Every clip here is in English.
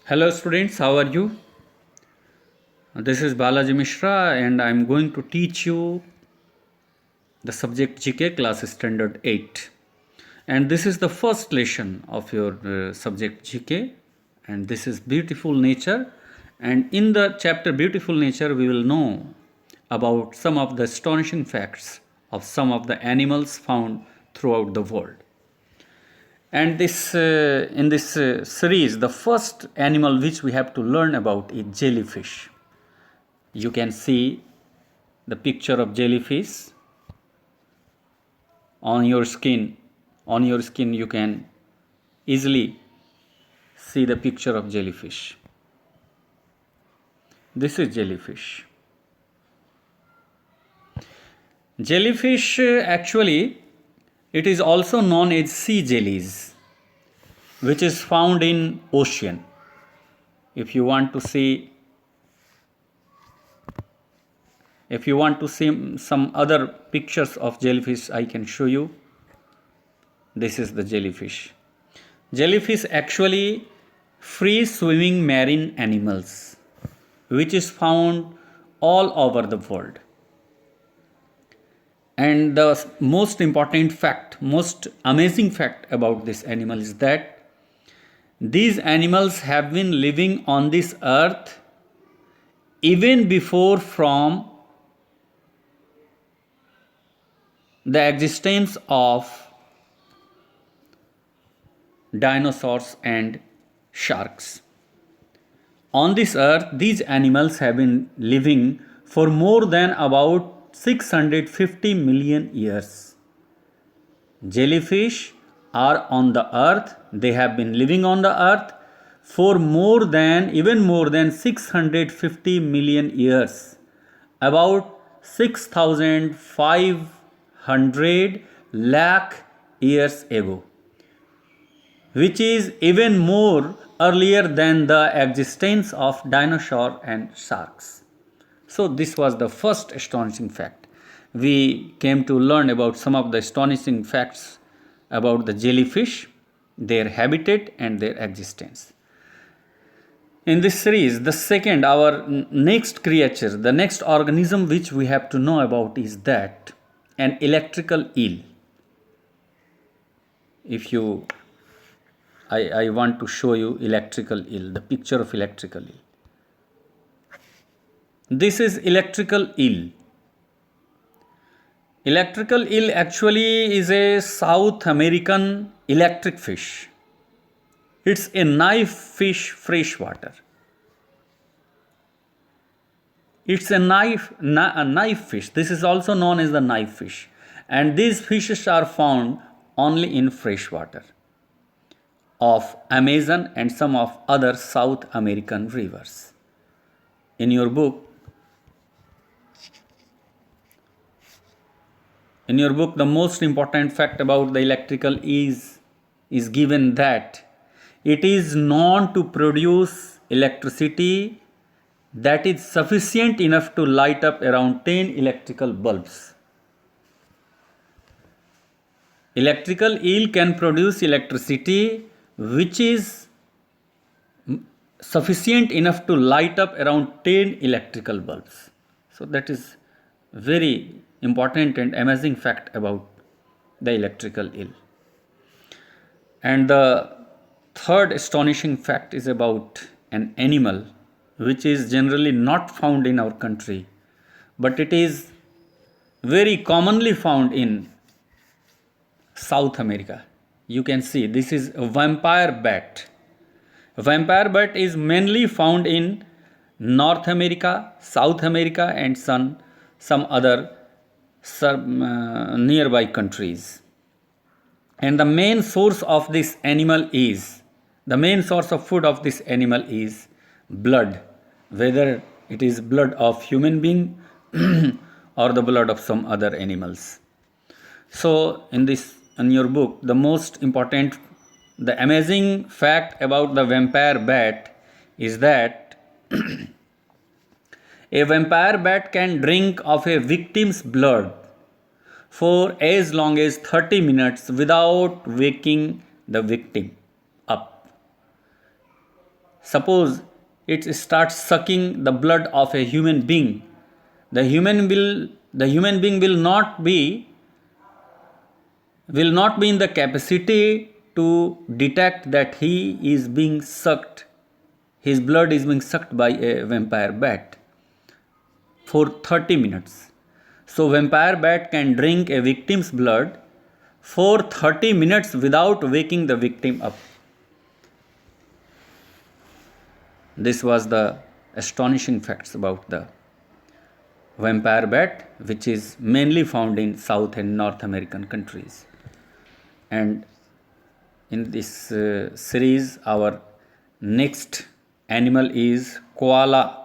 Hello students, how are you? This is Balaji Mishra and I am going to teach you the subject GK class standard 8. And this is the first lesson of your subject GK, and this is beautiful nature, and in the chapter beautiful nature we will know about some of the astonishing facts of some of the animals found throughout the world. And this in this series, the first animal which we have to learn about is jellyfish. You can see the picture of jellyfish on your skin. On your skin, you can easily see the picture of jellyfish. This is jellyfish. Jellyfish actually, it is also known as sea jellies, which is found in ocean. If you want to see some other pictures of jellyfish, I can show you. This is the jellyfish. Jellyfish actually free swimming marine animals which is found all over the world. And the most important fact, most amazing fact about this animal is that these animals have been living on this earth even before from the existence of dinosaurs and sharks. On this earth, these animals have been living for more than about 650 million years. Jellyfish are on the earth, they have been living on the earth for even more than 650 million years, about 6,500 lakh years ago, which is even more earlier than the existence of dinosaur and sharks. So this was the first astonishing fact. We came to learn about some of the astonishing facts about the jellyfish, their habitat and their existence. In this series, our next creature, the next organism which we have to know about is that an electrical eel. I want to show you electrical eel, the picture of electrical eel. This is electrical eel. Electrical eel actually is a South American electric fish. It's a knife fish freshwater. It's a knife fish. This is also known as the knife fish. And these fishes are found only in freshwater of Amazon and some of other South American rivers. In your book, the most important fact about the electrical is given that it is known to produce electricity that is sufficient enough to light up around 10 electrical bulbs. Electrical eel can produce electricity which is sufficient enough to light up around 10 electrical bulbs. So that is very important and amazing fact about the electrical eel. And the third astonishing fact is about an animal which is generally not found in our country, but it is very commonly found in South America. You can see this is a vampire bat. Vampire bat is mainly found in North America, South America and some other nearby countries. And the main source of this animal is, the main source of food of this animal is blood, whether it is blood of human being or the blood of some other animals. So in your book, the most important, the amazing fact about the vampire bat is that a vampire bat can drink of a victim's blood for as long as 30 minutes without waking the victim up. suppose it starts sucking the blood of a human being, the human being will not be in the capacity to detect that he is being sucked, his blood is being sucked by a vampire bat for 30 minutes. So vampire bat can drink a victim's blood for 30 minutes without waking the victim up. This was the astonishing facts about the vampire bat, which is mainly found in South and North American countries. And in this series, our next animal is koala.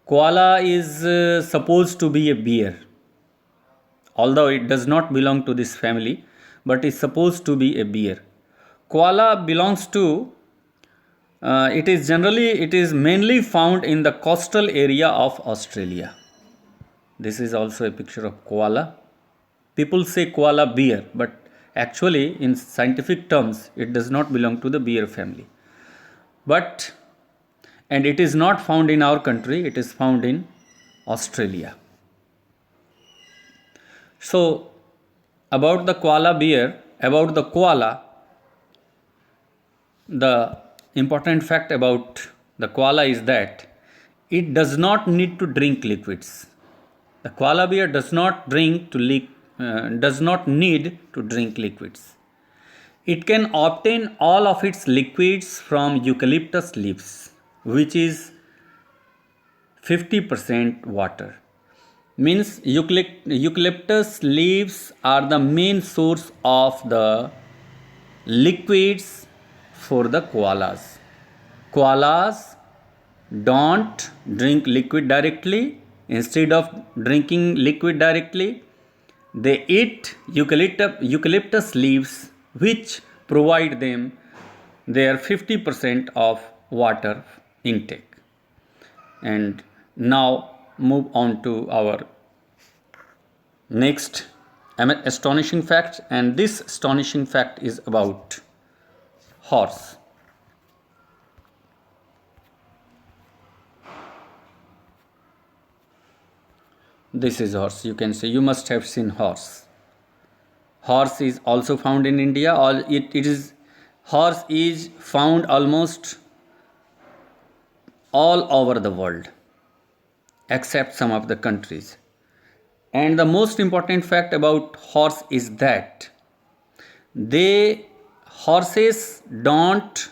Koala is supposed to be a bear, although it does not belong to this family, but is supposed to be a bear. Koala belongs to it is mainly found in the coastal area of Australia. This is also a picture of koala. People say koala bear, but actually in scientific terms it does not belong to the bear family. And it is not found in our country, it is found in Australia. So about the koala, the important fact about the koala is that it does not need to drink liquids. The koala bear does not need to drink liquids. It can obtain all of its liquids from eucalyptus leaves, which is 50% water. Means eucalyptus leaves are the main source of the liquids for the koalas. Koalas don't drink liquid directly. Instead of drinking liquid directly, they eat eucalyptus leaves, which provide them their 50% of water intake. And now move on to our next astonishing fact, and this astonishing fact is about horse. This is horse. You can say you must have seen horse. Horse is also found in India. Horse is found almost all over the world, except some of the countries. And the most important fact about horse is that horses don't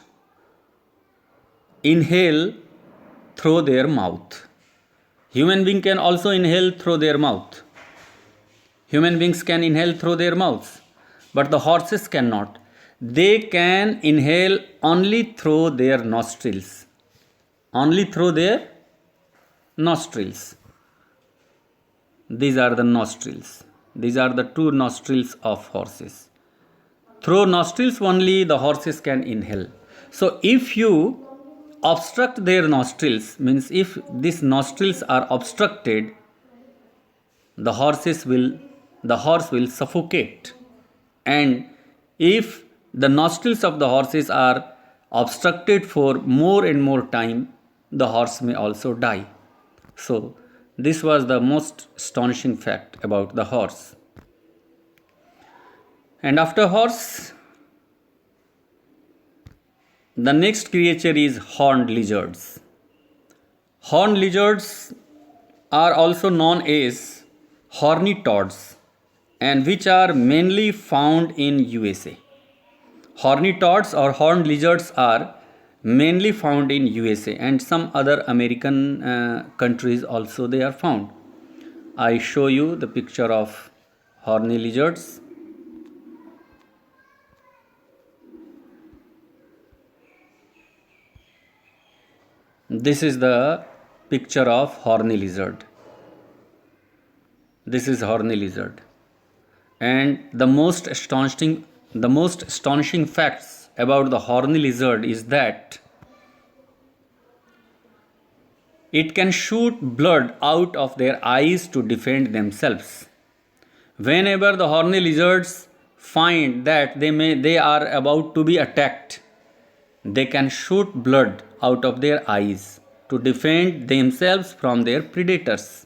inhale through their mouth. Human being can also inhale through their mouth. Human beings can inhale through their mouths, but the horses cannot. They can inhale only through their nostrils. Only through their nostrils. These are the nostrils. These are the two nostrils of horses. Through nostrils only the horses can inhale. So if you obstruct their nostrils, means if these nostrils are obstructed, the horse will suffocate. And if the nostrils of the horses are obstructed for more and more time, the horse may also die. So this was the most astonishing fact about the horse. And after horse, the next creature is horned lizards. Horned lizards are also known as horny toads, and which are mainly found in USA. Horny toads or horned lizards are mainly found in USA, and some other American countries also they are found. I show you the picture of horny lizards. This is the picture of horny lizard. This is horny lizard. And the most astonishing facts about the horny lizard is that it can shoot blood out of their eyes to defend themselves. Whenever the horny lizards find that they are about to be attacked, they can shoot blood out of their eyes to defend themselves from their predators.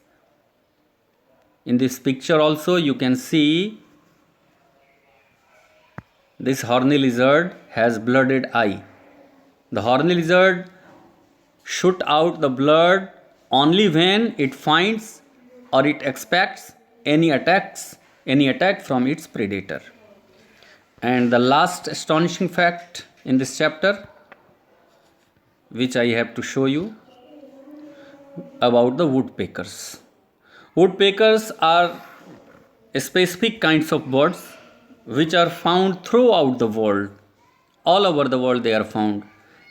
In this picture also you can see this horny lizard has blooded eye. The horny lizard shoot out the blood only when it finds or it expects any attack from its predator. And the last astonishing fact in this chapter, which I have to show you, about the woodpeckers. Woodpeckers are specific kinds of birds which are found throughout the world. All over the world they are found,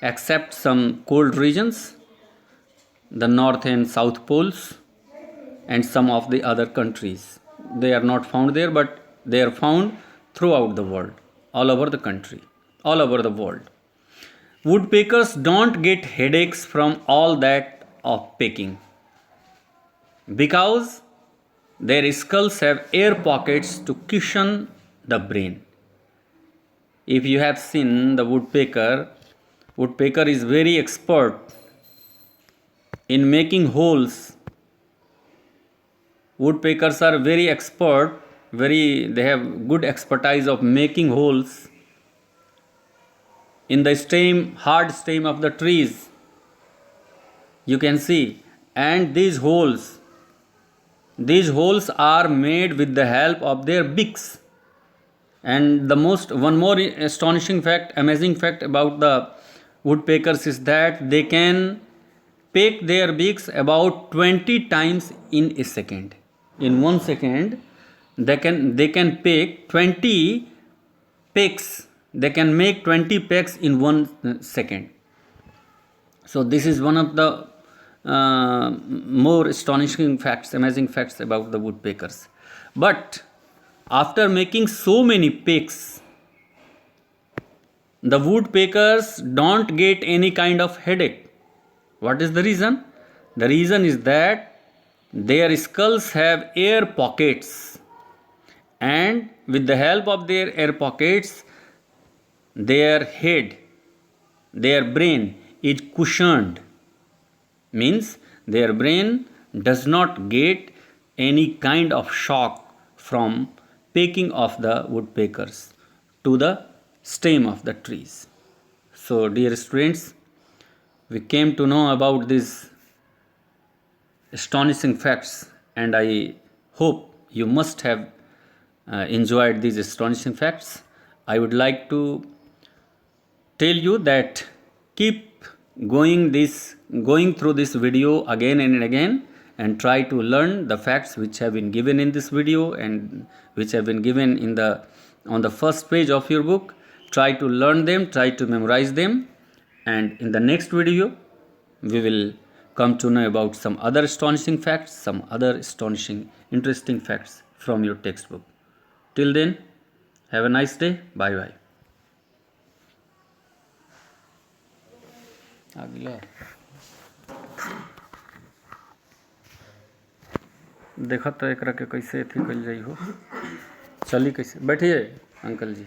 except some cold regions, the north and south poles, and some of the other countries. They are not found there, but they are found throughout the world, all over the country, all over the world. Woodpeckers don't get headaches from all that of pecking because their skulls have air pockets to cushion the brain. If you have seen the woodpecker is very expert in making holes. Woodpeckers are very expert, they have good expertise of making holes in the hard stem of the trees. You can see, and these holes are made with the help of their beaks. And one more astonishing fact, amazing fact about the woodpeckers is that they can peck their beaks about 20 times in a second. In 1 second, they can peck 20 pecks. They can make 20 pecks in 1 second. So this is one of the more astonishing facts, amazing facts about the woodpeckers. But after making so many pecks, the woodpeckers don't get any kind of headache. What is the reason? The reason is that their skulls have air pockets, and with the help of their air pockets, their head, their brain is cushioned. Means their brain does not get any kind of shock from pecking of the woodpeckers to the stem of the trees. So dear students, we came to know about these astonishing facts, and I hope you must have enjoyed these astonishing facts. I would like to tell you that keep going through this video again and again, and try to learn the facts which have been given in this video and which have been given on the first page of your book. Try to learn them, try to memorize them, and in the next video we will come to know about some other astonishing facts, some other astonishing interesting facts from your textbook. Till then, have a nice day. Bye bye. अगला देखा तो एकरा के कैसे अथी कल जाइ हो, चली कैसे, बैठिए अंकल जी।